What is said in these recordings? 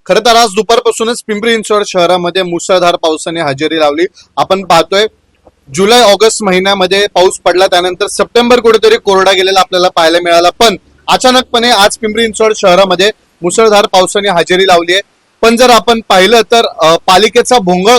खरं तर आज दुपारपासूनच पिंपरी चिंचवड शहरामध्ये मुसळधार पावसाने हजेरी लावली. आपण पाहतोय जुलै ऑगस्ट महिन्यामध्ये पाऊस पडला, त्यानंतर सप्टेंबर कुठेतरी कोरडा गेलेला आपल्याला पाहायला मिळाला. पण अचानकपणे आज पिंपरी चिंचवड शहरामध्ये मुसळधार पावसाने हजेरी लावली आहे. पण जर आपण पाहिलं तर पालिकेचा भोंगळ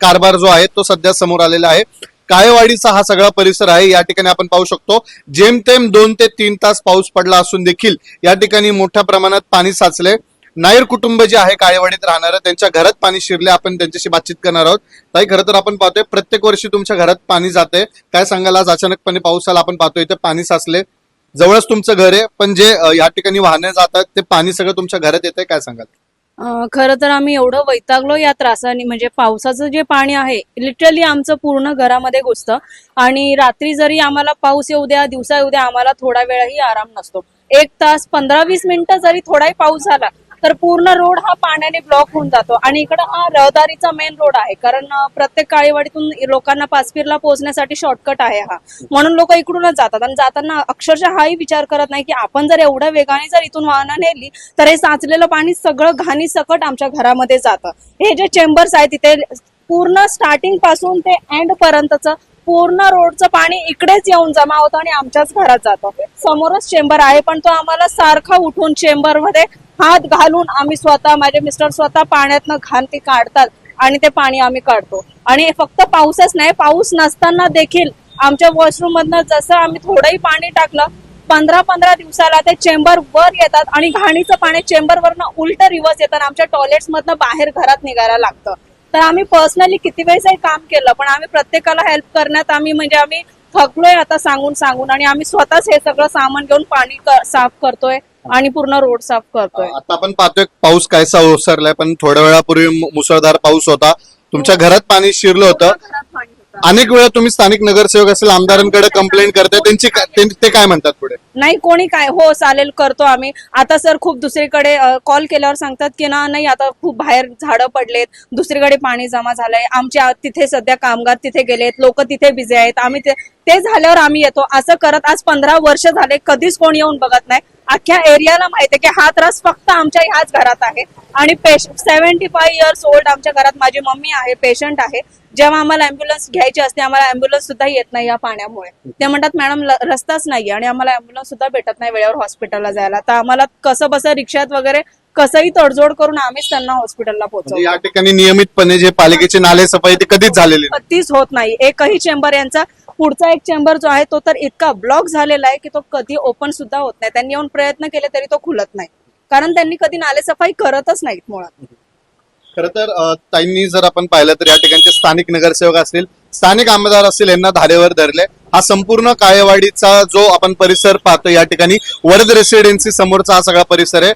कारभार जो आहे तो सध्या समोर आलेला आहे. काळेवाडीचा हा सगळा परिसर आहे. या ठिकाणी आपण पाहू शकतो जेमतेम 2 ते 3 तास पाऊस पडला असून देखील या ठिकाणी मोठ्या प्रमाणात पाणी साचले. नायर कुटुंब जे आहे काळेवाडीत राहणारं, त्यांच्या घरात पाणी शिरले. आपण त्यांच्याशी बातचीत करणार आहोत. ताई, खरं तर आपण पाहतोय प्रत्येक वर्षी तुमच्या घरात पाणी जाते, काय सांगाल? आज अचानकपणे पाऊस आला, आपण पाहतोय इथे पाणी साचले. जवळच तुमचं घर आहे, पण जे या ठिकाणी वाहने जातात ते पाणी सगळं तुमच्या घरात येतंय, काय सांगाल? खरं तर आम्ही एवढं वैतागलो या त्रासाने. म्हणजे पावसाचं जे पाणी आहे लिटरली आमचं पूर्ण घरामध्ये घुसतं. आणि रात्री जरी आम्हाला पाऊस येऊ द्या, दिवसा येऊ द्या, आम्हाला थोडा वेळही आराम नसतो. 1 तास 15-20 मिनिटं जरी थोडाही पाऊस झाला तर पूर्ण रोड हा पाण्याने ब्लॉक होऊन जातो. आणि इकडं हा रहदारीचा मेन रोड आहे, कारण प्रत्येक काळेवाडीतून लोकांना पाचपीरला पोहोचण्यासाठी शॉर्टकट आहे हा, म्हणून लोक इकडूनच जातात. आणि जाताना अक्षरशः हाही विचार करत नाही की आपण जर एवढ्या वेगाने जर इथून वाहनं नेली तर हे साचलेलं पाणी सगळं घाणी सकट आमच्या घरामध्ये जातं. हे जे चेंबर्स आहेत तिथे पूर्ण स्टार्टिंग पासून ते एंड पर्यंतचं पूर्ण रोडचं पाणी इकडेच येऊन जमा होतं आणि आमच्याच घरात जातं. समोरच चेंबर आहे, पण तो आम्हाला सारखा उठून चेंबर मध्ये हात घालून आम्ही स्वतः, माझे मिस्टर स्वतः पाण्यातनं घाण ते काढतात आणि ते पाणी आम्ही काढतो. आणि फक्त पाऊसच नाही, पाऊस नसताना देखील आमच्या वॉशरूम मधनं जसं आम्ही थोडंही पाणी टाकलं 15-15 दिवसाला ते चेंबर वर येतात आणि घाणीचं पाणी चेंबर वरनं उलट रिव्हर्स येतं. आमच्या टॉयलेट्स मधनं बाहेर घरात निघायला लागतं. तर आम्ही पर्सनली किती वेळेस काम केलं, पण आम्ही प्रत्येकाला हेल्प करण्यात आम्ही थकलोय आता सांगून. आणि आम्ही स्वतःच हे सगळं सामान घेऊन पाणी साफ करतोय आणि पूर्ण रोड साफ करतोय. आता आपण पाहतोय पाऊस कायसा ओसरलाय, पण थोड्या वेळापूर्वी मुसळधार पाऊस होता, तुमच्या घरात पाणी शिरलं होतं. घरात पाणी होतं. अनेक वेळा तुम्ही स्थानिक नगरसेवक असेल, आमदारांकडे कंप्लेंट करताय, ते काय म्हणतात पुढे? नाही, कोणी काय, हो चालेल करतो आम्ही. आता सर खूप दुसरीकडे कॉल केल्यावर सांगतात की नाही, आता खूप बाहेर झाडं पडलेत, दुसरीकडे पाणी जमा झालंय, आमच्या तिथे सध्या कामगार तिथे गेलेत, लोक तिथे बिझी आहेत, आम्ही ते झाल्यावर आम्ही येतो. असं करत आज 15 वर्ष झाले, कधीच कोणी येऊन बघत नाही. अख्ख्या एरियाला माहिती आहे की हा त्रास फक्त आमच्या ह्याच घरात आहे. आणि 75 इयर्स ओल्ड आमच्या घरात माझी मम्मी आहे, पेशंट आहे. जेव्हा आम्हाला अँब्युलन्स घ्यायची असते, आम्हाला अँब्युलन्स सुद्धा येत नाही या पाण्यामुळे. ते म्हणतात मॅडम रस्ताच नाहीये, आणि आम्हाला अँब्युलन्स सुद्धा भेटत नाही वेळेवर हॉस्पिटलला जायला. तर आम्हाला कसं बसं रिक्षात वगैरे कसंही तडजोड करून आम्हीच त्यांना हॉस्पिटलला पोहोचवतो. या ठिकाणी नियमितपणे जे पालिकेची नाले सफाई ती कधीच झालेली नाही. कधीच होत नाही. एकही चेंबर, यांचा पुढचा एक चेंबर जो आहे तो तर इतका ब्लॉक झालेला आहे की तो कधी ओपन सुद्धा होत नाही. त्यांनी येऊन प्रयत्न केले तरी तो खुलत नाही, कारण त्यांनी कधी नालेसफाई करतच नाहीत मुळात. खरं तर ताईंनी जर आपण पाहिलं तर या ठिकाणचे स्थानिक नगरसेवक असतील, स्थानिक आमदार असतील, यांना धारेवर धरले. हा संपूर्ण काळेवाडीचा जो आपण परिसर पाहतो, या ठिकाणी वरद रेसिडेन्सी समोरचा हा सगळा परिसर आहे.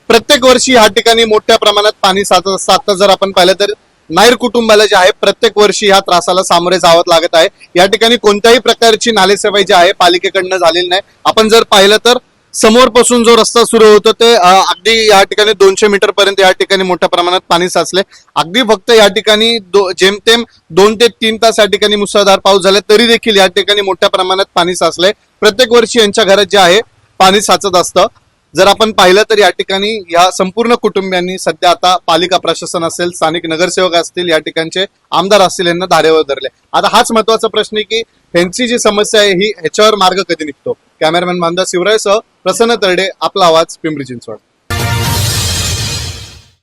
प्रत्येक वर्षी या ठिकाणी मोठ्या प्रमाणात पाणी साचत असतं. आता जर आपण पाहिलं तर नायर कुटुंबाला जे आहे प्रत्येक वर्षी ह्या त्रासाला सामोरे जावं लागत आहे. या ठिकाणी कोणत्याही प्रकारची नालेसफाई जी आहे पालिकेकडनं झालेली नाही. आपण जर पाहिलं तर समोरपासून जो रस्ता सुरू होतो ते अगदी या ठिकाणी 200 मीटर पर्यंत या ठिकाणी मोठ्या प्रमाणात पाणी साचले. अगदी फक्त या ठिकाणी जेमतेम 2 ते 3 तास या ठिकाणी मुसळधार पाऊस झाला, तरी देखील या ठिकाणी मोठ्या प्रमाणात पाणी साचलंय. प्रत्येक वर्षी यांच्या घरात जे आहे पाणी साचत असतं. जर आपण पाहिलं तर या ठिकाणी या संपूर्ण कुटुंबियांनी सध्या आता पालिका प्रशासन असेल, स्थानिक नगरसेवक असतील, या ठिकाणचे आमदार असतील, यांना धारेवर धरले. आता हाच महत्वाचा प्रश्न आहे की ह्यांची जी समस्या आहे ही ह्याच्यावर मार्ग कधी निघतो? कॅमेरामॅन मानदा शिवरायसह प्रसन्न तरडे, आपला आवाज, पिंपरी चिंचवड.